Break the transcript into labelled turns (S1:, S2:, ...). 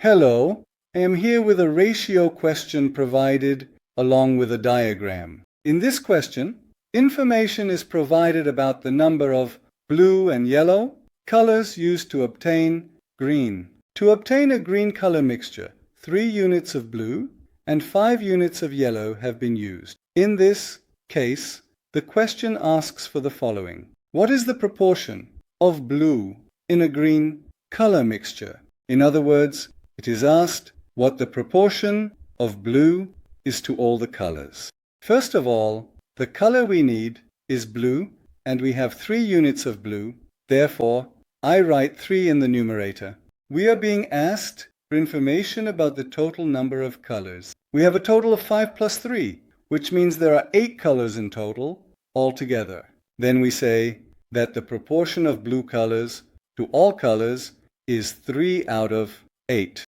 S1: Hello, I am here with a ratio question provided along with a diagram. In this question, information is provided about the number of blue and yellow colors used to obtain green. To obtain a green color mixture, 3 units of blue and 5 units of yellow have been used. In this case, the question asks for the following. What is the proportion of blue in a green color mixture? In other words, it is asked what the proportion of blue is to all the colors. First of all, the color we need is blue, and we have 3 units of blue. Therefore, I write 3 in the numerator. We are being asked for information about the total number of colors. We have a total of 5 plus 3, which means there are 8 colors in total altogether. Then we say that the proportion of blue colors to all colors is 3 out of 8.